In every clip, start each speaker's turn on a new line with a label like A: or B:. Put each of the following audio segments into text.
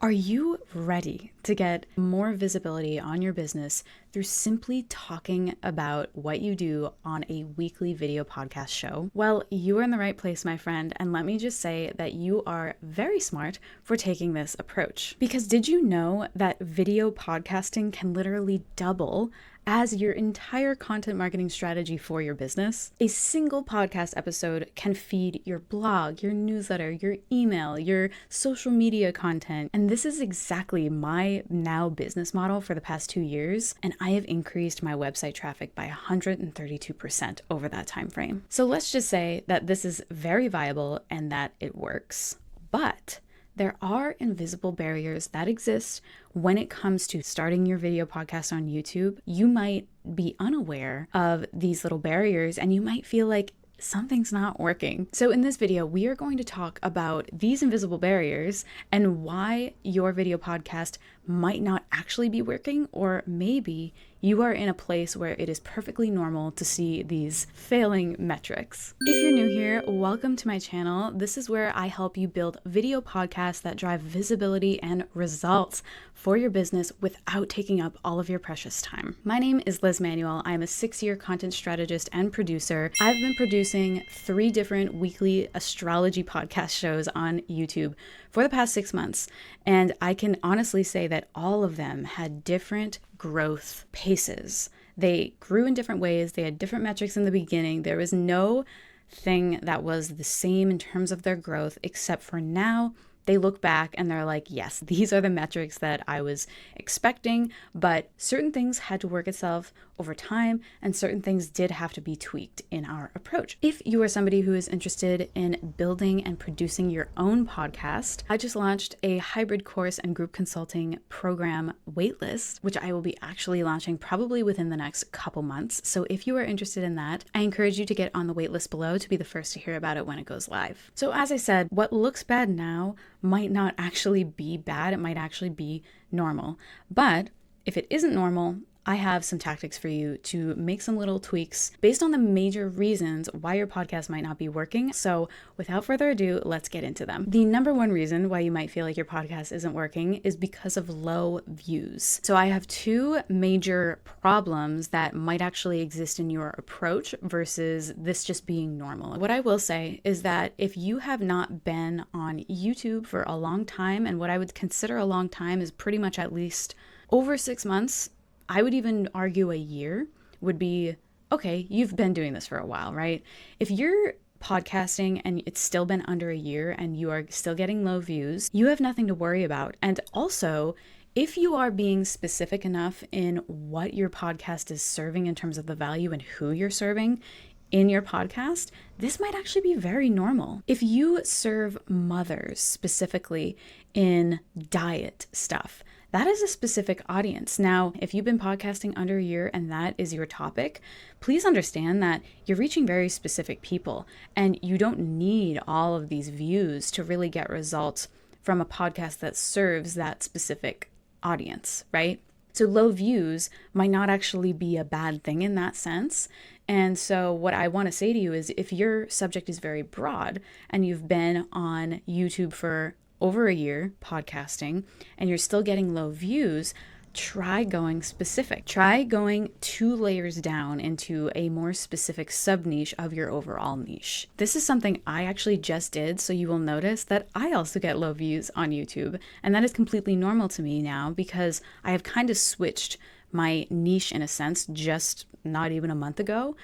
A: Are you ready to get more visibility on your business through simply talking about what you do on a weekly video podcast show? Well, you are in the right place, my friend, and let me just say that you are very smart for taking this approach. Because did you know that video podcasting can literally double as your entire content marketing strategy for your business? A single podcast episode can feed your blog, your newsletter, your email, your social media content. And this is exactly my now business model for the past 2 years. And I have increased my website traffic by 132% over that time frame. So let's just say that this is very viable and that it works. But there are invisible barriers that exist when it comes to starting your video podcast on YouTube. You might be unaware of these little barriers and you might feel like something's not working. So in this video, we are going to talk about these invisible barriers and why your video podcast might not actually be working, or maybe you are in a place where it is perfectly normal to see these failing metrics. If you're new here, welcome to my channel. This is where I help you build video podcasts that drive visibility and results for your business without taking up all of your precious time. My name is Liz Manuel. I'm a 6-year content strategist and producer. I've been producing 3 different weekly astrology podcast shows on YouTube for the past 6 months. And I can honestly say that all of them had different growth paces. They grew in different ways. They had different metrics in the beginning. There was no thing that was the same in terms of their growth, except for now they look back and they're like, yes, these are the metrics that I was expecting, but certain things had to work itself over time and certain things did have to be tweaked in our approach. If you are somebody who is interested in building and producing your own podcast, I just launched a hybrid course and group consulting program waitlist, which I will be actually launching probably within the next couple months. So if you are interested in that, I encourage you to get on the waitlist below to be the first to hear about it when it goes live. So as I said, what looks bad now might not actually be bad. It might actually be normal. But if it isn't normal, I have some tactics for you to make some little tweaks based on the major reasons why your podcast might not be working. So without further ado, let's get into them. The number one reason why you might feel like your podcast isn't working is because of low views. So I have 2 major problems that might actually exist in your approach versus this just being normal. What I will say is that if you have not been on YouTube for a long time, and what I would consider a long time is pretty much at least over 6 months, I would even argue a year would be, okay, you've been doing this for a while, right? If you're podcasting and it's still been under a year and you are still getting low views, you have nothing to worry about. And also, if you are being specific enough in what your podcast is serving in terms of the value and who you're serving in your podcast, this might actually be very normal. If you serve mothers specifically in diet stuff, that is a specific audience. Now, if you've been podcasting under a year and that is your topic, please understand that you're reaching very specific people and you don't need all of these views to really get results from a podcast that serves that specific audience, right? So low views might not actually be a bad thing in that sense. And so what I want to say to you is if your subject is very broad and you've been on YouTube for over a year podcasting and you're still getting low views, try going specific. Try going 2 layers down into a more specific sub niche of your overall niche. This is something I actually just did, so you will notice that I also get low views on YouTube, and that is completely normal to me now because I have kind of switched my niche in a sense just not even a month ago.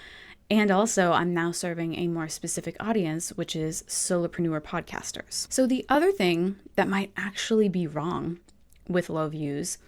A: And also, I'm now serving a more specific audience, which is solopreneur podcasters. So the other thing that might actually be wrong with low views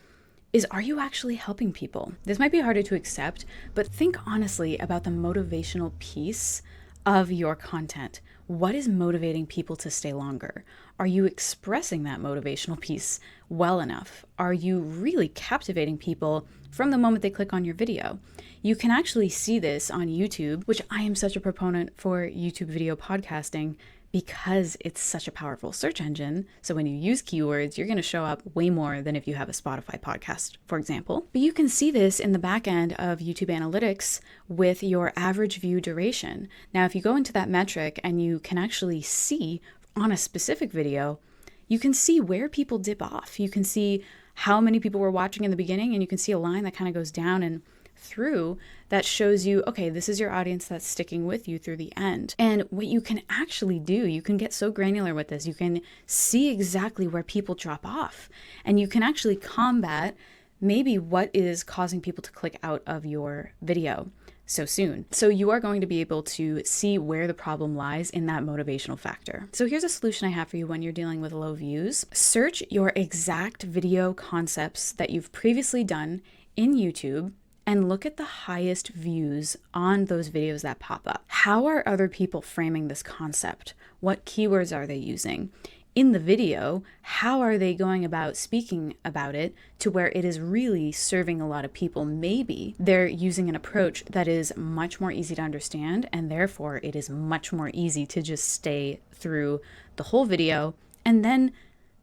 A: is, are you actually helping people? This might be harder to accept, but think honestly about the motivational piece of your content. What is motivating people to stay longer? Are you expressing that motivational piece well enough? Are you really captivating people from the moment they click on your video? You can actually see this on YouTube, which I am such a proponent for YouTube video podcasting because it's such a powerful search engine. So when you use keywords, you're going to show up way more than if you have a Spotify podcast, for example. But you can see this in the back end of YouTube analytics with your average view duration. Now, if you go into that metric and you can actually see on a specific video, you can see where people dip off. You can see how many people were watching in the beginning, and you can see a line that kind of goes down and through that shows you, okay, this is your audience that's sticking with you through the end. And what you can actually do, you can get so granular with this, you can see exactly where people drop off, and you can actually combat maybe what is causing people to click out of your video so soon. So you are going to be able to see where the problem lies in that motivational factor. So here's a solution I have for you when you're dealing with low views. Search your exact video concepts that you've previously done in YouTube and look at the highest views on those videos that pop up. How are other people framing this concept? What keywords are they using? In the video, how are they going about speaking about it to where it is really serving a lot of people? Maybe they're using an approach that is much more easy to understand, and therefore it is much more easy to just stay through the whole video. And then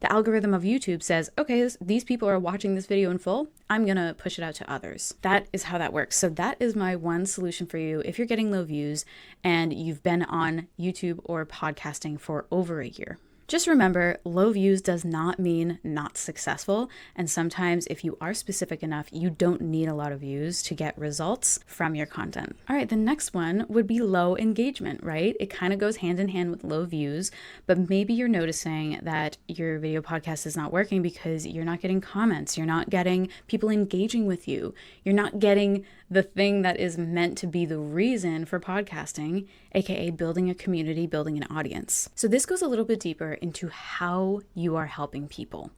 A: the algorithm of YouTube says, okay, these people are watching this video in full, I'm gonna push it out to others. That is how that works. So that is my one solution for you if you're getting low views and you've been on YouTube or podcasting for over a year. Just remember, low views does not mean not successful. And sometimes if you are specific enough, you don't need a lot of views to get results from your content. All right, the next one would be low engagement, right? It kind of goes hand in hand with low views, but maybe you're noticing that your video podcast is not working because you're not getting comments. You're not getting people engaging with you. You're not getting the thing that is meant to be the reason for podcasting, aka building a community, building an audience. So this goes a little bit deeper into how you are helping people.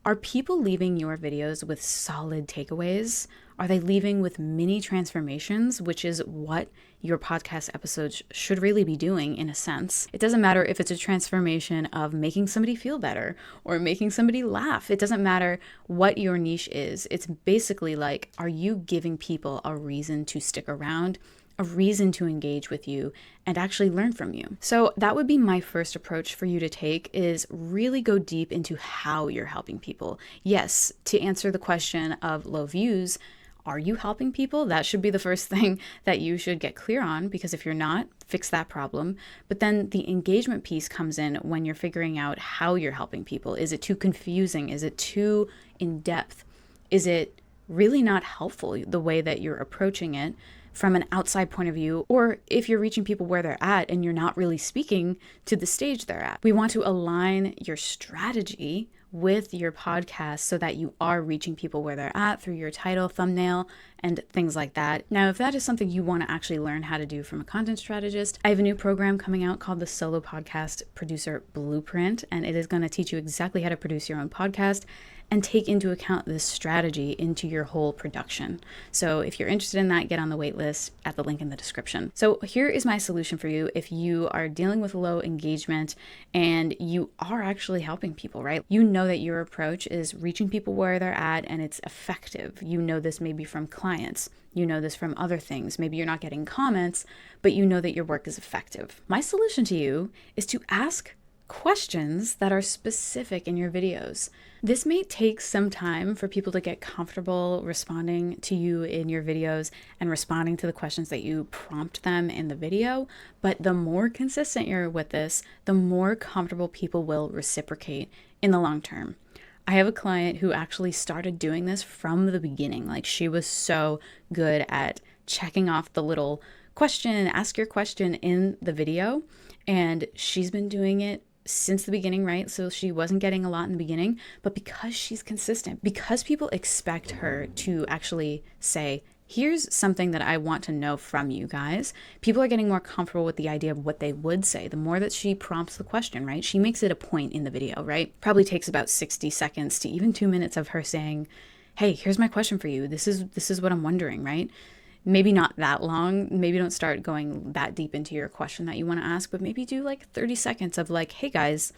A: Are people leaving your videos with solid takeaways? Are they leaving with mini transformations, which is what your podcast episodes should really be doing in a sense? It doesn't matter if it's a transformation of making somebody feel better or making somebody laugh. It doesn't matter what your niche is. It's basically like, are you giving people a reason to stick around, a reason to engage with you and actually learn from you? So that would be my first approach for you to take, is really go deep into how you're helping people. Yes, to answer the question of low views, are you helping people? That should be the first thing that you should get clear on, because if you're not, fix that problem. But then the engagement piece comes in when you're figuring out how you're helping people. Is it too confusing? Is it too in depth? Is it really not helpful the way that you're approaching it from an outside point of view? Or if you're reaching people where they're at and you're not really speaking to the stage they're at. We want to align your strategy with your podcast so that you are reaching people where they're at through your title, thumbnail, and things like that. Now, if that is something you want to actually learn how to do from a content strategist, I have a new program coming out called the Solo Podcast Producer Blueprint, and it is going to teach you exactly how to produce your own podcast and take into account this strategy into your whole production. So if you're interested in that, get on the wait list at the link in the description. So here is my solution for you if you are dealing with low engagement and you are actually helping people, right? You know that your approach is reaching people where they're at and it's effective. You know this maybe from clients. You know this from other things. Maybe you're not getting comments, but you know that your work is effective. My solution to you is to ask questions that are specific in your videos. This may take some time for people to get comfortable responding to you in your videos and responding to the questions that you prompt them in the video, but the more consistent you're with this, the more comfortable people will reciprocate in the long term. I have a client who actually started doing this from the beginning. Like, she was so good at checking off the little question, ask your question in the video, and she's been doing it since the beginning, right? So she wasn't getting a lot in the beginning, but because she's consistent, because people expect her to actually say, here's something that I want to know from you guys, people are getting more comfortable with the idea of what they would say. The more that she prompts the question, right? She makes it a point in the video, right? Probably takes about 60 seconds to even 2 minutes of her saying, hey, here's my question for you. This is what I'm wondering, right? Maybe not that long. Maybe don't start going that deep into your question that you want to ask, but maybe do like 30 seconds of like, hey guys,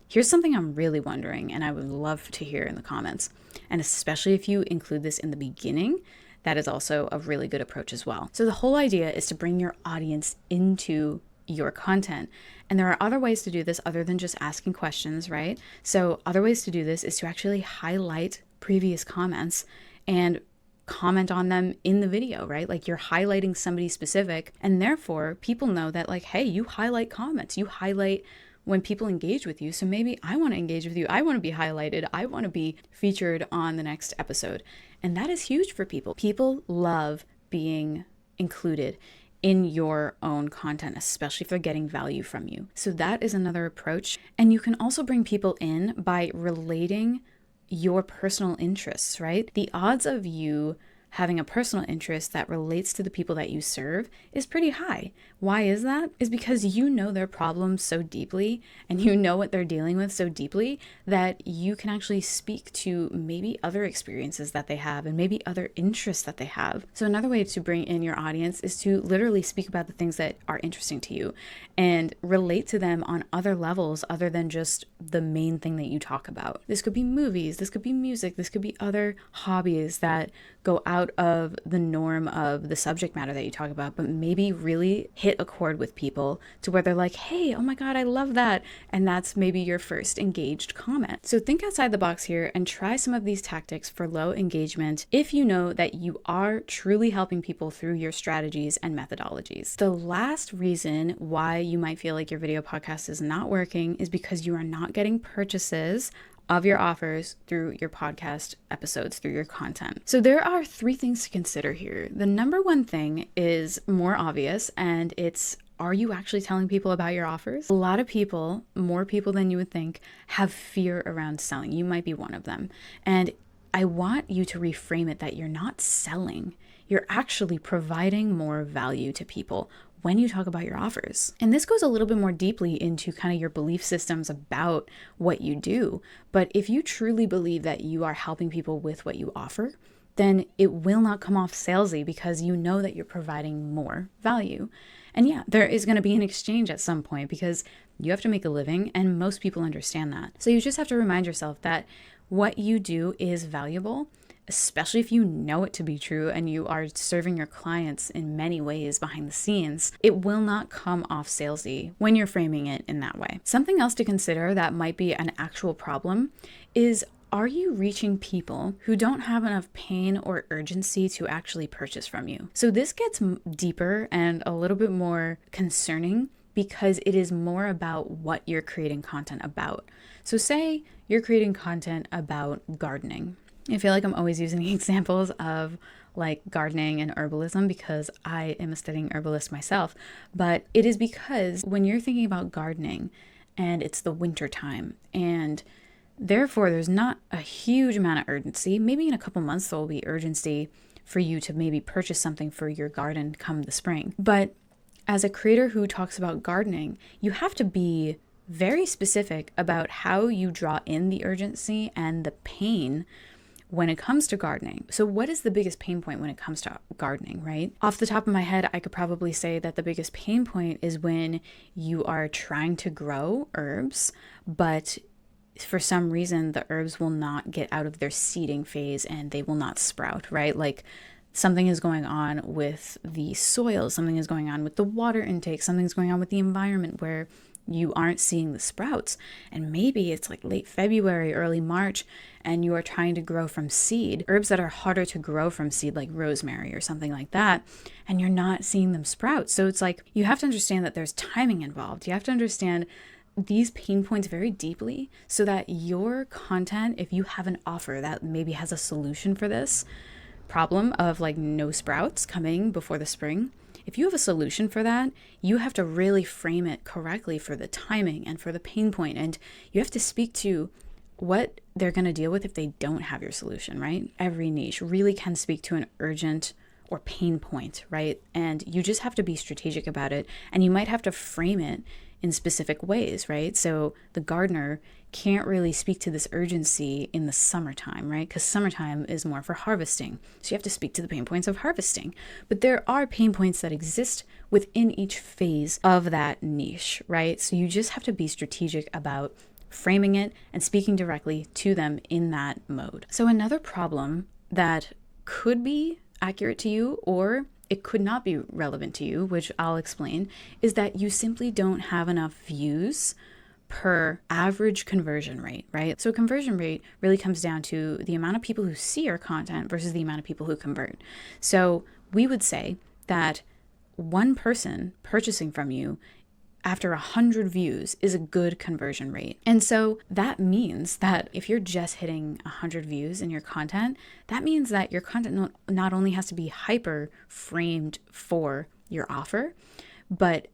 A: here's something I'm really wondering and I would love to hear in the comments. And especially if you include this in the beginning, that is also a really good approach as well. So the whole idea is to bring your audience into your content. And there are other ways to do this other than just asking questions, right? So other ways to do this is to actually highlight previous comments and comment on them in the video, right? Like, you're highlighting somebody specific, and therefore people know that, like, hey, you highlight comments, you highlight when people engage with you. So maybe I want to engage with you. I want to be highlighted. I want to be featured on the next episode. And that is huge for people. People love being included in your own content, especially if they're getting value from you. So that is another approach. And you can also bring people in by relating your personal interests, right? The odds of you having a personal interest that relates to the people that you serve is pretty high. Why is that? Is because you know their problems so deeply and you know what they're dealing with so deeply that you can actually speak to maybe other experiences that they have and maybe other interests that they have. So another way to bring in your audience is to literally speak about the things that are interesting to you and relate to them on other levels other than just the main thing that you talk about. This could be movies, this could be music, this could be other hobbies that go out of the norm of the subject matter that you talk about, but maybe really hit a chord with people to where they're like, hey, oh my God, I love that. And that's maybe your first engaged comment. So think outside the box here and try some of these tactics for low engagement if you know that you are truly helping people through your strategies and methodologies. The last reason why you might feel like your video podcast is not working is because you are not getting purchases of your offers through your podcast episodes, through your content. So there are 3 things to consider here. The number one thing is more obvious, and it's, are you actually telling people about your offers? A lot of people, more people than you would think, have fear around selling. You might be one of them. And I want you to reframe it that you're not selling. You're actually providing more value to people when you talk about your offers. And this goes a little bit more deeply into kind of your belief systems about what you do. But if you truly believe that you are helping people with what you offer, then it will not come off salesy because you know that you're providing more value. And yeah, there is going to be an exchange at some point because you have to make a living, and most people understand that. So you just have to remind yourself that what you do is valuable, especially if you know it to be true and you are serving your clients in many ways behind the scenes. It will not come off salesy when you're framing it in that way. Something else to consider that might be an actual problem is, are you reaching people who don't have enough pain or urgency to actually purchase from you? So this gets deeper and a little bit more concerning because it is more about what you're creating content about. So say you're creating content about gardening. I feel like I'm always using examples of like gardening and herbalism because I am a studying herbalist myself. But it is because when you're thinking about gardening and it's the winter time and therefore there's not a huge amount of urgency, maybe in a couple months there will be urgency for you to maybe purchase something for your garden come the spring. But as a creator who talks about gardening, you have to be very specific about how you draw in the urgency and the pain when it comes to gardening. So what is the biggest pain point when it comes to gardening, right? Off the top of my head, I could probably say that the biggest pain point is when you are trying to grow herbs, but for some reason the herbs will not get out of their seeding phase and they will not sprout, right? Like something is going on with the soil, something is going on with the water intake, something's going on with the environment where you aren't seeing the sprouts. And maybe it's like late February, early March, and you are trying to grow from seed, herbs that are harder to grow from seed, like rosemary or something like that, and you're not seeing them sprout. So it's like, you have to understand that there's timing involved. You have to understand these pain points very deeply so that your content, if you have an offer that maybe has a solution for this problem of like no sprouts coming before the spring, if you have a solution for that, you have to really frame it correctly for the timing and for the pain point. And you have to speak to what they're going to deal with if they don't have your solution, right? Every niche really can speak to an urgent or pain point, right? And you just have to be strategic about it. And you might have to frame it in specific ways, right? So the gardener can't really speak to this urgency in the summertime, right? Because summertime is more for harvesting. So you have to speak to the pain points of harvesting. But there are pain points that exist within each phase of that niche, right? So you just have to be strategic about framing it and speaking directly to them in that mode. So another problem that could be accurate to you or it could not be relevant to you, which I'll explain, is that you simply don't have enough views per average conversion rate, right? So conversion rate really comes down to the amount of people who see your content versus the amount of people who convert. So we would say that one person purchasing from you after 100 views is a good conversion rate. And so that means that if you're just hitting 100 views in your content, that means that your content not only has to be hyper framed for your offer, but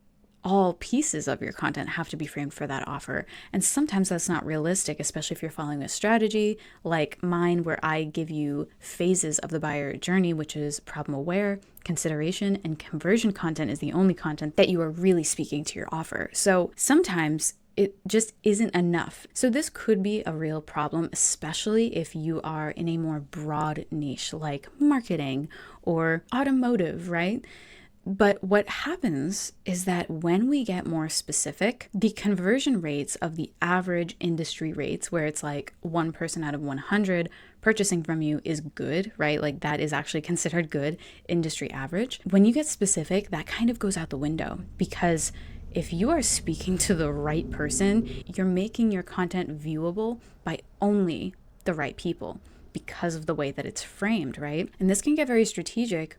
A: all pieces of your content have to be framed for that offer. And sometimes that's not realistic, especially if you're following a strategy like mine, where I give you phases of the buyer journey, which is problem aware, consideration, and conversion content is the only content that you are really speaking to your offer. So sometimes it just isn't enough. So this could be a real problem, especially if you are in a more broad niche like marketing or automotive, right? But what happens is that when we get more specific, the conversion rates of the average industry rates, where it's like 1 person out of 100 purchasing from you is good, right? Like that is actually considered good industry average. When you get specific, that kind of goes out the window, because if you are speaking to the right person, you're making your content viewable by only the right people because of the way that it's framed, right? And this can get very strategic.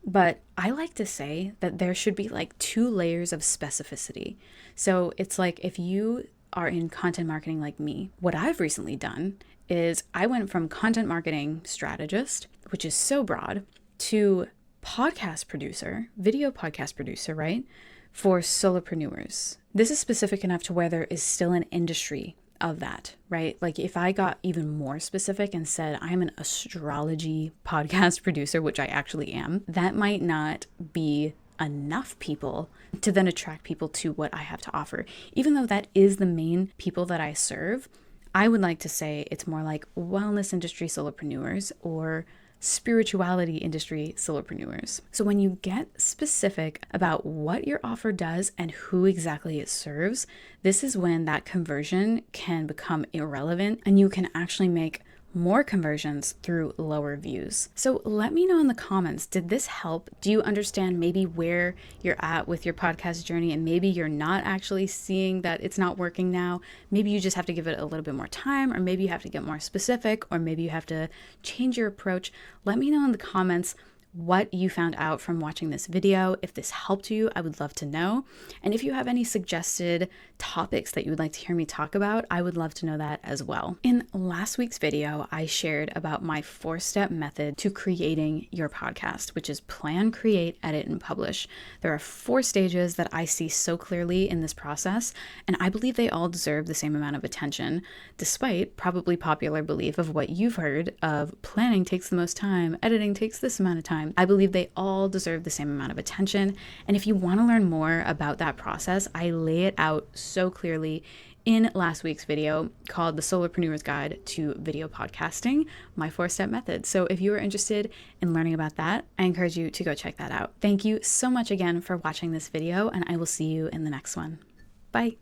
A: But I like to say that there should be like 2 layers of specificity. So it's like if you are in content marketing like me, what I've recently done is I went from content marketing strategist, which is so broad, to podcast producer, video podcast producer, right? For solopreneurs. This is specific enough to where there is still an industry of that, right? Like if I got even more specific and said I'm an astrology podcast producer, which I actually am, that might not be enough people to then attract people to what I have to offer. Even though that is the main people that I serve, I would like to say it's more like wellness industry solopreneurs or spirituality industry solopreneurs. So when you get specific about what your offer does and who exactly it serves, this is when that conversion can become irrelevant and you can actually make more conversions through lower views. So let me know in the comments, did this help? Do you understand maybe where you're at with your podcast journey and maybe you're not actually seeing that it's not working now? Maybe you just have to give it a little bit more time, or maybe you have to get more specific, or maybe you have to change your approach. Let me know in the comments what you found out from watching this video. If this helped you, I would love to know. And if you have any suggested topics that you would like to hear me talk about, I would love to know that as well. In last week's video, I shared about my 4-step method to creating your podcast, which is plan, create, edit, and publish. There are 4 stages that I see so clearly in this process, and I believe they all deserve the same amount of attention, despite probably popular belief of what you've heard of planning takes the most time, editing takes this amount of time. I believe they all deserve the same amount of attention. And if you want to learn more about that process, I lay it out so clearly in last week's video called The Solopreneur's Guide to Video Podcasting, my 4-step method. So if you are interested in learning about that, I encourage you to go check that out. Thank you so much again for watching this video, and I will see you in the next one. Bye.